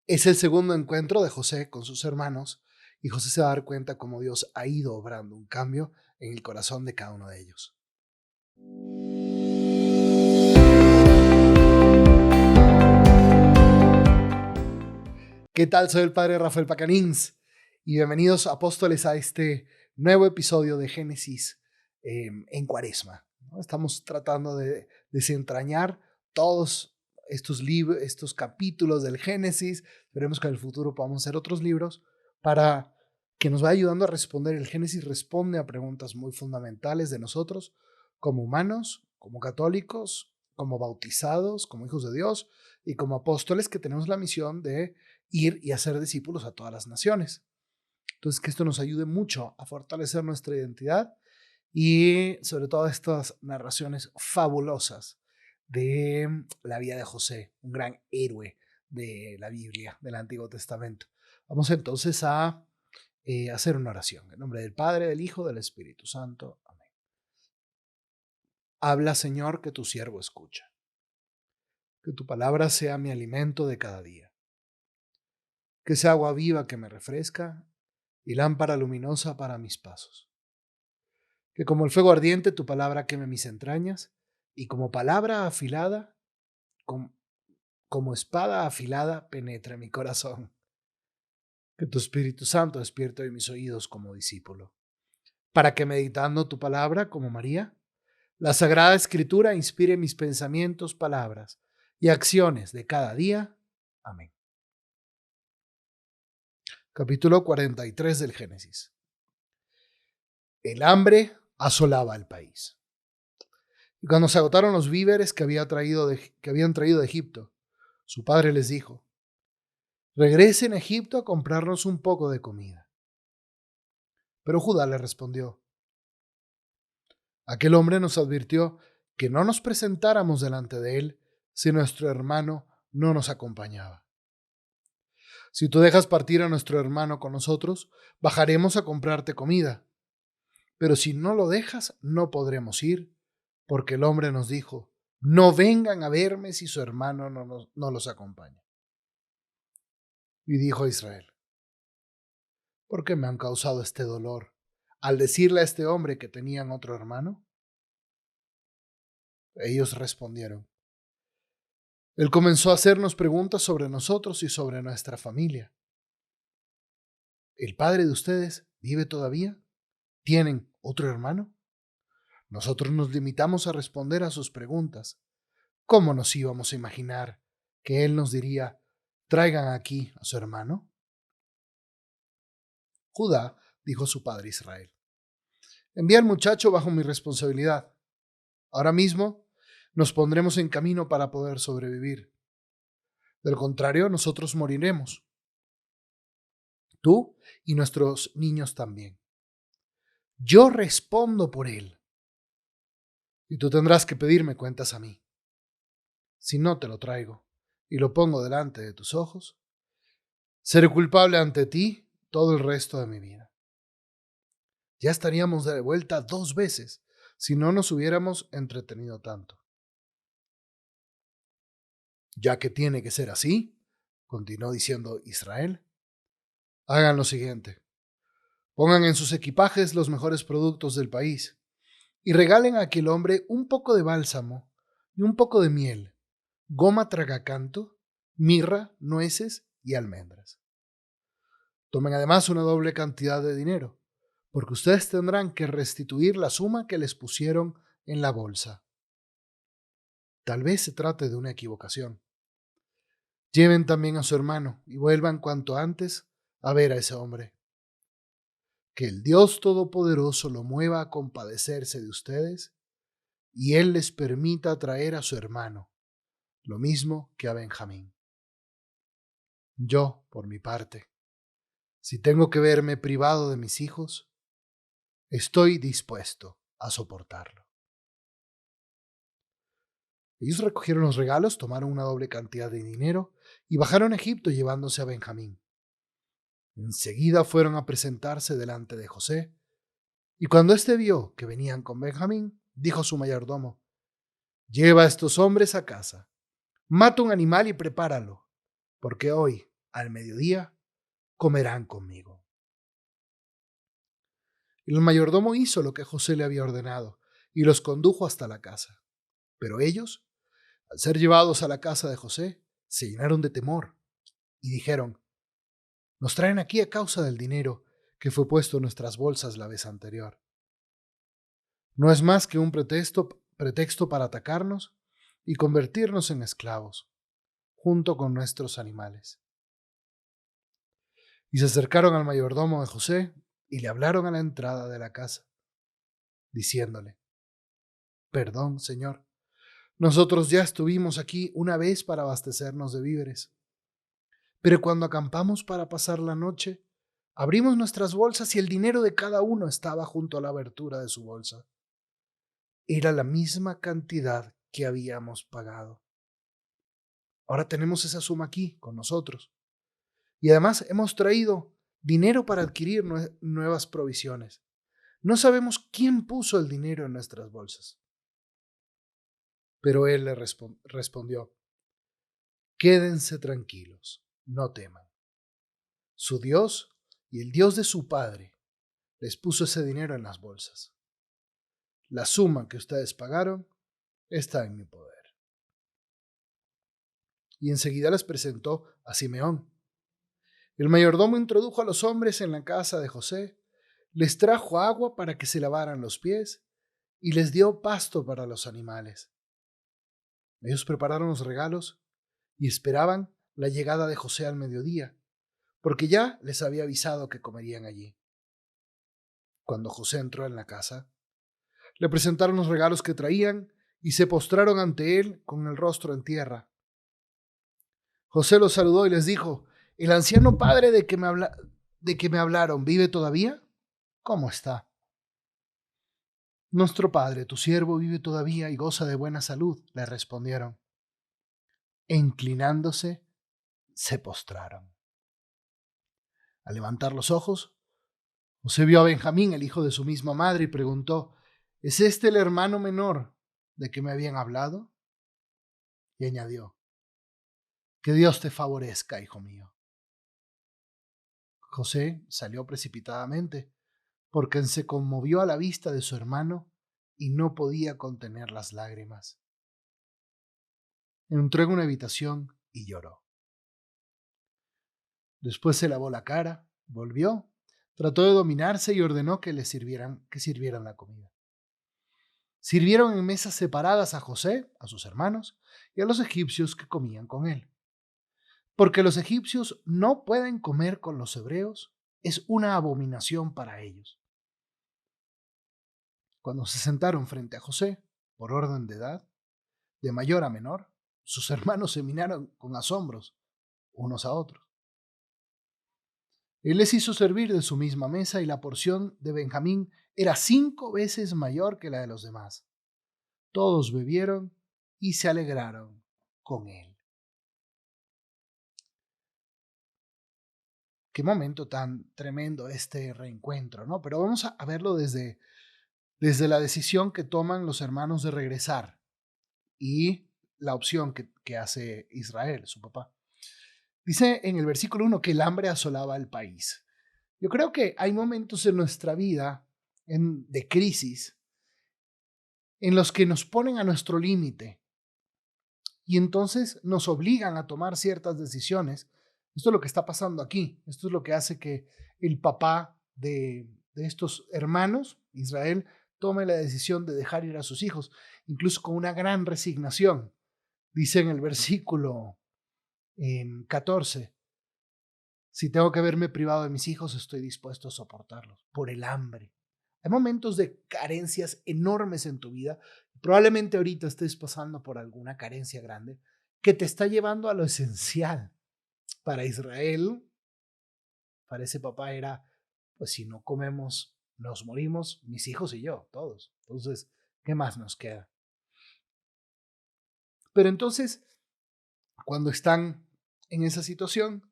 Es el segundo encuentro de José con sus hermanos y José se va a dar cuenta cómo Dios ha ido obrando un cambio en el corazón de cada uno de ellos. ¿Qué tal? Soy el padre Rafael Pacanins y bienvenidos apóstoles a este nuevo episodio de Génesis en Cuaresma, ¿no? Estamos tratando de desentrañar todos estos capítulos del Génesis. Esperemos que en el futuro podamos hacer otros libros para que nos vaya ayudando a responder. El Génesis responde a preguntas muy fundamentales de nosotros como humanos, como católicos, como bautizados, como hijos de Dios y como apóstoles que tenemos la misión de ir y hacer discípulos a todas las naciones. Entonces, que esto nos ayude mucho a fortalecer nuestra identidad y sobre todo estas narraciones fabulosas de la vida de José, un gran héroe de la Biblia, del Antiguo Testamento. Vamos entonces a hacer una oración. En nombre del Padre, del Hijo, del Espíritu Santo. Amén. Habla, Señor, que tu siervo escucha. Que tu palabra sea mi alimento de cada día. Que sea agua viva que me refresca y lámpara luminosa para mis pasos. Que como el fuego ardiente tu palabra queme mis entrañas y como palabra afilada, como espada afilada penetre mi corazón. Que tu Espíritu Santo despierte hoy mis oídos como discípulo, para que meditando tu palabra como María, la Sagrada Escritura inspire mis pensamientos, palabras y acciones de cada día. Amén. Capítulo 43 del Génesis. El hambre asolaba el país. Y cuando se agotaron los víveres que habían traído de Egipto, su padre les dijo: regresen a Egipto a comprarnos un poco de comida. Pero Judá le respondió: aquel hombre nos advirtió que no nos presentáramos delante de él si nuestro hermano no nos acompañaba. Si tú dejas partir a nuestro hermano con nosotros, bajaremos a comprarte comida. Pero si no lo dejas, no podremos ir, porque el hombre nos dijo: no vengan a verme si su hermano no los acompaña. Y dijo a Israel: ¿por qué me han causado este dolor al decirle a este hombre que tenían otro hermano? Ellos respondieron: él comenzó a hacernos preguntas sobre nosotros y sobre nuestra familia. ¿El padre de ustedes vive todavía? ¿Tienen otro hermano? Nosotros nos limitamos a responder a sus preguntas. ¿Cómo nos íbamos a imaginar que él nos diría: traigan aquí a su hermano? Judá dijo a su padre Israel: envía al muchacho bajo mi responsabilidad. Ahora mismo nos pondremos en camino para poder sobrevivir. Del contrario, nosotros moriremos. Tú y nuestros niños también. Yo respondo por él. Y tú tendrás que pedirme cuentas a mí. Si no te lo traigo y lo pongo delante de tus ojos, seré culpable ante ti todo el resto de mi vida. Ya estaríamos de vuelta 2 veces si no nos hubiéramos entretenido tanto. Ya que tiene que ser así, continuó diciendo Israel, hagan lo siguiente: pongan en sus equipajes los mejores productos del país y regalen a aquel hombre un poco de bálsamo y un poco de miel, goma tragacanto, mirra, nueces y almendras. Tomen además una doble cantidad de dinero, porque ustedes tendrán que restituir la suma que les pusieron en la bolsa. Tal vez se trate de una equivocación. Lleven también a su hermano y vuelvan cuanto antes a ver a ese hombre. Que el Dios Todopoderoso lo mueva a compadecerse de ustedes y él les permita traer a su hermano, lo mismo que a Benjamín. Yo, por mi parte, si tengo que verme privado de mis hijos, estoy dispuesto a soportarlo. Ellos recogieron los regalos, tomaron una doble cantidad de dinero y bajaron a Egipto llevándose a Benjamín. Enseguida fueron a presentarse delante de José, y cuando éste vio que venían con Benjamín, dijo a su mayordomo: lleva a estos hombres a casa, mata un animal y prepáralo, porque hoy, al mediodía comerán conmigo. El mayordomo hizo lo que José le había ordenado y los condujo hasta la casa. Pero ellos, al ser llevados a la casa de José, se llenaron de temor y dijeron: nos traen aquí a causa del dinero que fue puesto en nuestras bolsas la vez anterior. No es más que un pretexto para atacarnos y convertirnos en esclavos, junto con nuestros animales. Y se acercaron al mayordomo de José y le hablaron a la entrada de la casa, diciéndole: perdón, señor, nosotros ya estuvimos aquí una vez para abastecernos de víveres. Pero cuando acampamos para pasar la noche, abrimos nuestras bolsas y el dinero de cada uno estaba junto a la abertura de su bolsa. Era la misma cantidad que habíamos pagado. Ahora tenemos esa suma aquí con nosotros. Y además hemos traído dinero para adquirir nuevas provisiones. No sabemos quién puso el dinero en nuestras bolsas. Pero él le respondió: quédense tranquilos, no teman. Su Dios y el Dios de su padre les puso ese dinero en las bolsas. La suma que ustedes pagaron está en mi poder. Y enseguida les presentó a Simeón. El mayordomo introdujo a los hombres en la casa de José, les trajo agua para que se lavaran los pies y les dio pasto para los animales. Ellos prepararon los regalos y esperaban la llegada de José al mediodía, porque ya les había avisado que comerían allí. Cuando José entró en la casa, le presentaron los regalos que traían y se postraron ante él con el rostro en tierra. José los saludó y les dijo: ¿el anciano padre de que me hablaron vive todavía? ¿Cómo está? Nuestro padre, tu siervo, vive todavía y goza de buena salud, le respondieron. E inclinándose, se postraron. Al levantar los ojos, José vio a Benjamín, el hijo de su misma madre, y preguntó: ¿es este el hermano menor de que me habían hablado? Y añadió: que Dios te favorezca, hijo mío. José salió precipitadamente, porque se conmovió a la vista de su hermano y no podía contener las lágrimas. Entró en una habitación y lloró. Después se lavó la cara, volvió, trató de dominarse y ordenó que sirvieran la comida. Sirvieron en mesas separadas a José, a sus hermanos y a los egipcios que comían con él. Porque los egipcios no pueden comer con los hebreos, es una abominación para ellos. Cuando se sentaron frente a José, por orden de edad, de mayor a menor, sus hermanos se miraron con asombros unos a otros. Él les hizo servir de su misma mesa y la porción de Benjamín era 5 veces mayor que la de los demás. Todos bebieron y se alegraron con él. Qué momento tan tremendo este reencuentro, ¿no? Pero vamos a verlo desde la decisión que toman los hermanos de regresar y la opción que hace Israel, su papá. Dice en el versículo 1 que el hambre asolaba el país. Yo creo que hay momentos en nuestra vida de crisis en los que nos ponen a nuestro límite y entonces nos obligan a tomar ciertas decisiones. Esto es lo que está pasando aquí. Esto es lo que hace que el papá de estos hermanos, Israel, tome la decisión de dejar ir a sus hijos, incluso con una gran resignación. Dice en el versículo 14, si tengo que verme privado de mis hijos, estoy dispuesto a soportarlos por el hambre. Hay momentos de carencias enormes en tu vida. Probablemente ahorita estés pasando por alguna carencia grande que te está llevando a lo esencial. Para Israel, para ese papá era, pues si no comemos, nos morimos, mis hijos y yo, todos. Entonces, ¿qué más nos queda? Pero entonces, cuando están en esa situación,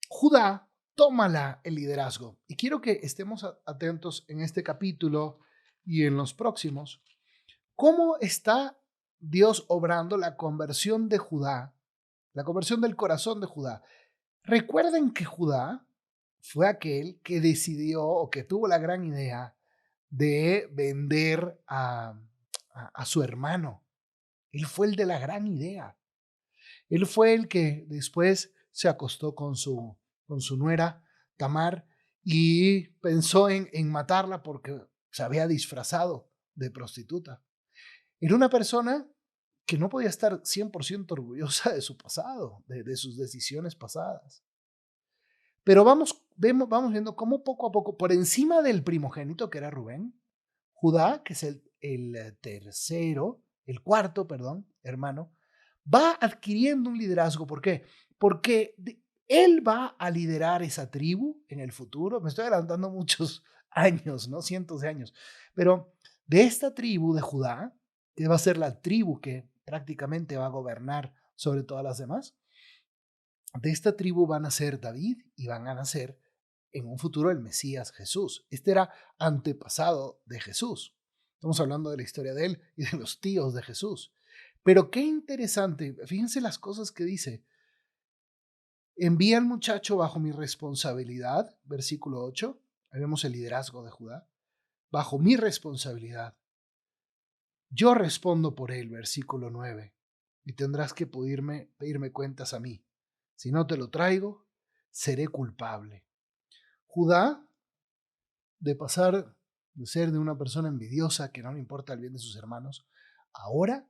Judá toma el liderazgo. Y quiero que estemos atentos en este capítulo y en los próximos. ¿Cómo está Dios obrando la conversión de Judá la conversión del corazón de Judá. Recuerden que Judá fue aquel que decidió o que tuvo la gran idea de vender a su hermano. Él fue el de la gran idea. Él fue el que después se acostó con su nuera Tamar y pensó en matarla porque se había disfrazado de prostituta. Era una persona que no podía estar 100% orgullosa de su pasado, de sus decisiones pasadas. Pero vamos viendo cómo poco a poco, por encima del primogénito, que era Rubén, Judá, que es el cuarto, perdón, hermano, va adquiriendo un liderazgo. ¿Por qué? Porque él va a liderar esa tribu en el futuro. Me estoy adelantando muchos años, ¿no? Cientos de años. Pero de esta tribu de Judá, que va a ser la tribu que prácticamente va a gobernar sobre todas las demás, de esta tribu van a ser David y van a nacer en un futuro el Mesías Jesús. Este era antepasado de Jesús. Estamos hablando de la historia de él y de los tíos de Jesús. Pero qué interesante, fíjense las cosas que dice. Envía al muchacho bajo mi responsabilidad, versículo 8. Ahí vemos el liderazgo de Judá. Bajo mi responsabilidad. Yo respondo por él, versículo 9. Y tendrás que pedirme cuentas a mí. Si no te lo traigo, seré culpable. Judá, de pasar de ser de una persona envidiosa que no le importa el bien de sus hermanos, ahora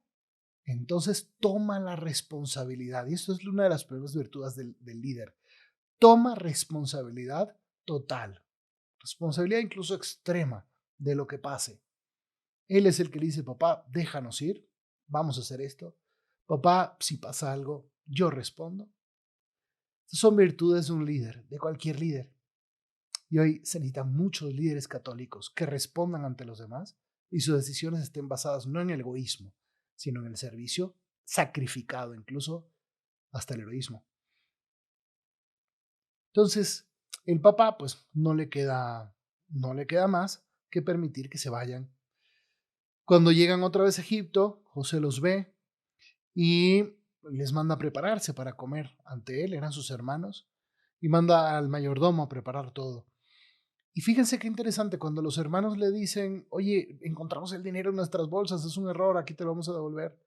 entonces toma la responsabilidad. Y esto es una de las primeras virtudes del líder. Toma responsabilidad total, responsabilidad incluso extrema de lo que pase. Él es el que le dice, papá, déjanos ir, vamos a hacer esto. Papá, si pasa algo, yo respondo. Estas son virtudes de un líder, de cualquier líder. Y hoy se necesitan muchos líderes católicos que respondan ante los demás y sus decisiones estén basadas no en el egoísmo, sino en el servicio, sacrificado incluso hasta el heroísmo. Entonces, el papá pues no le queda más que permitir que se vayan. Cuando llegan otra vez a Egipto, José los ve y les manda a prepararse para comer ante él, eran sus hermanos, y manda al mayordomo a preparar todo. Y fíjense qué interesante, cuando los hermanos le dicen, oye, encontramos el dinero en nuestras bolsas, es un error, aquí te lo vamos a devolver.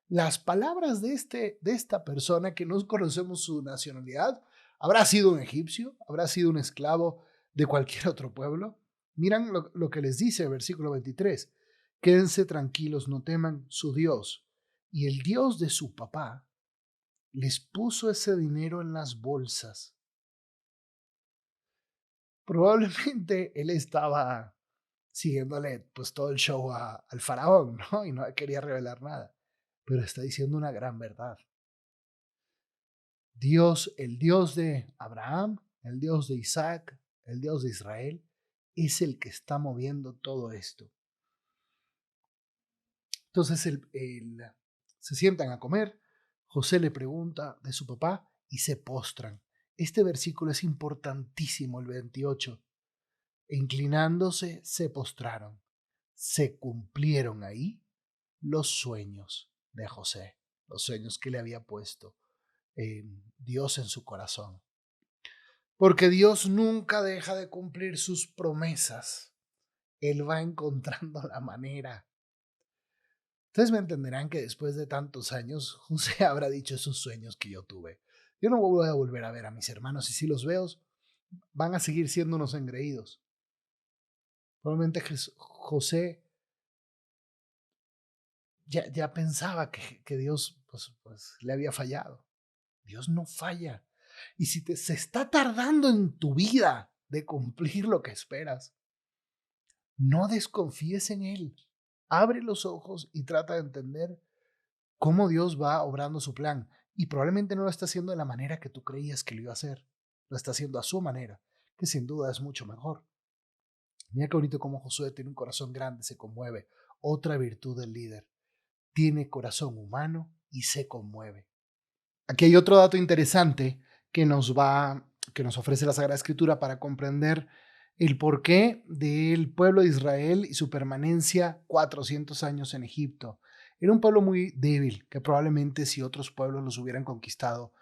Las palabras de esta persona, que no conocemos su nacionalidad, habrá sido un egipcio, habrá sido un esclavo de cualquier otro pueblo. Miran lo que les dice, versículo 23. Quédense tranquilos, no teman, su Dios y el Dios de su papá les puso ese dinero en las bolsas. Probablemente él estaba siguiéndole pues todo el show al faraón, ¿no? Y no quería revelar nada, pero está diciendo una gran verdad. Dios, el Dios de Abraham, el Dios de Isaac, el Dios de Israel, es el que está moviendo todo esto. Entonces se sientan a comer, José le pregunta de su papá y se postran. Este versículo es importantísimo, el 28. Inclinándose, se postraron. Se cumplieron ahí los sueños de José, los sueños que le había puesto Dios en su corazón. Porque Dios nunca deja de cumplir sus promesas. Él va encontrando la manera. Ustedes me entenderán que después de tantos años, José habrá dicho esos sueños que yo tuve. Yo no voy a volver a ver a mis hermanos y si los veo, van a seguir siendo unos engreídos. Probablemente José ya pensaba que Dios pues le había fallado. Dios no falla. Y si se está tardando en tu vida de cumplir lo que esperas, no desconfíes en Él. Abre los ojos y trata de entender cómo Dios va obrando su plan. Y probablemente no lo está haciendo de la manera que tú creías que lo iba a hacer. Lo está haciendo a su manera, que sin duda es mucho mejor. Mira qué bonito cómo Josué tiene un corazón grande, se conmueve. Otra virtud del líder. Tiene corazón humano y se conmueve. Aquí hay otro dato interesante que nos ofrece la Sagrada Escritura para comprender el porqué del pueblo de Israel y su permanencia 400 años en Egipto. Era un pueblo muy débil, que probablemente si otros pueblos los hubieran conquistado,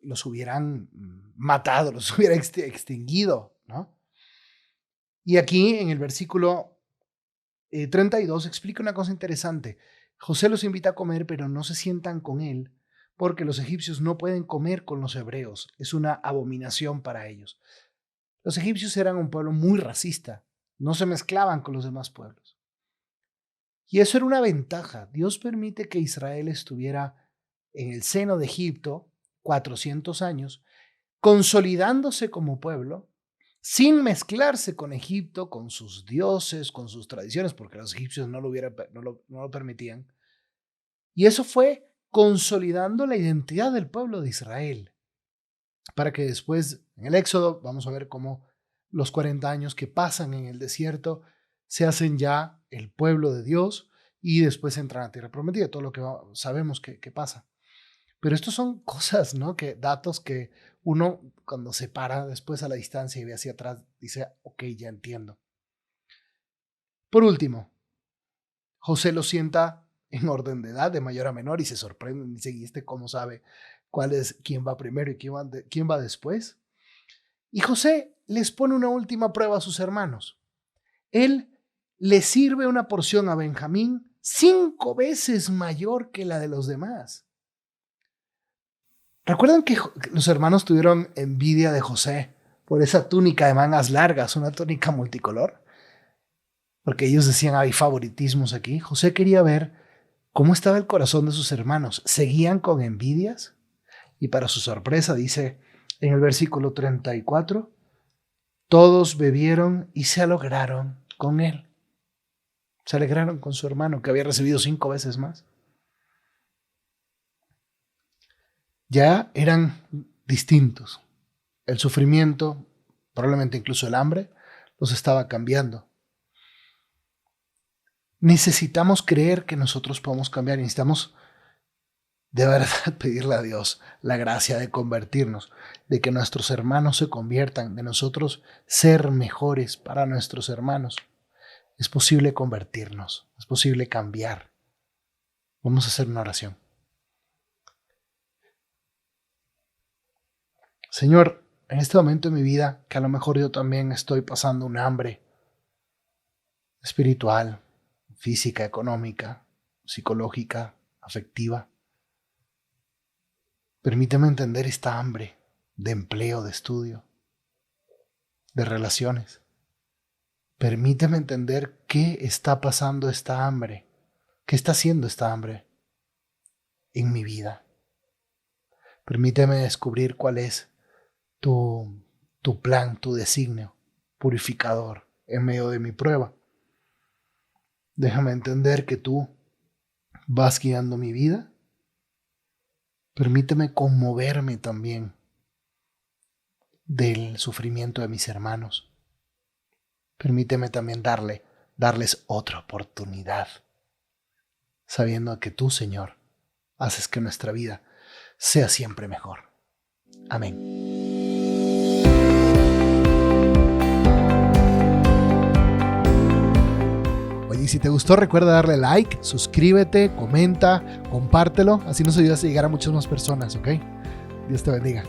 los hubieran matado, los hubieran extinguido, ¿no? Y aquí en el versículo 32 explica una cosa interesante. José los invita a comer, pero no se sientan con él, porque los egipcios no pueden comer con los hebreos. Es una abominación para ellos. Los egipcios eran un pueblo muy racista, no se mezclaban con los demás pueblos. Y eso era una ventaja. Dios permite que Israel estuviera en el seno de Egipto 400 años, consolidándose como pueblo, sin mezclarse con Egipto, con sus dioses, con sus tradiciones, porque los egipcios no lo permitían. Y eso fue consolidando la identidad del pueblo de Israel, para que después, en el Éxodo, vamos a ver cómo los 40 años que pasan en el desierto se hacen ya el pueblo de Dios y después entran a tierra prometida, todo lo que sabemos que pasa. Pero estos son cosas, ¿no? Datos que uno cuando se para después a la distancia y ve hacia atrás, dice, ok, ya entiendo. Por último, José lo sienta en orden de edad, de mayor a menor, y se sorprende, dice, ¿y este cómo sabe quién va primero y quién va después? Y José les pone una última prueba a sus hermanos. Él le sirve una porción a Benjamín 5 veces mayor que la de los demás. ¿Recuerdan que los hermanos tuvieron envidia de José por esa túnica de mangas largas, una túnica multicolor? Porque ellos decían, hay favoritismos aquí. José quería ver cómo estaba el corazón de sus hermanos. ¿Seguían con envidias? Y para su sorpresa dice en el versículo 34, todos bebieron y se alegraron con él. Se alegraron con su hermano que había recibido 5 veces más. Ya eran distintos. El sufrimiento, probablemente incluso el hambre, los estaba cambiando. Necesitamos creer que nosotros podemos cambiar. Necesitamos de verdad pedirle a Dios la gracia de convertirnos, de que nuestros hermanos se conviertan, de nosotros ser mejores para nuestros hermanos. Es posible convertirnos, es posible cambiar. Vamos a hacer una oración. Señor, en este momento de mi vida, que a lo mejor yo también estoy pasando un hambre espiritual, física, económica, psicológica, afectiva, permíteme entender esta hambre de empleo, de estudio, de relaciones. Permíteme entender qué está pasando esta hambre, qué está haciendo esta hambre en mi vida. Permíteme descubrir cuál es tu plan, tu designio purificador en medio de mi prueba. Déjame entender que tú vas guiando mi vida. Permíteme conmoverme también del sufrimiento de mis hermanos. Permíteme también darles otra oportunidad, sabiendo que tú, Señor, haces que nuestra vida sea siempre mejor. Amén. Oye, si te gustó, recuerda darle like, suscríbete, comenta, compártelo, así nos ayudas a llegar a muchas más personas, ¿ok? Dios te bendiga.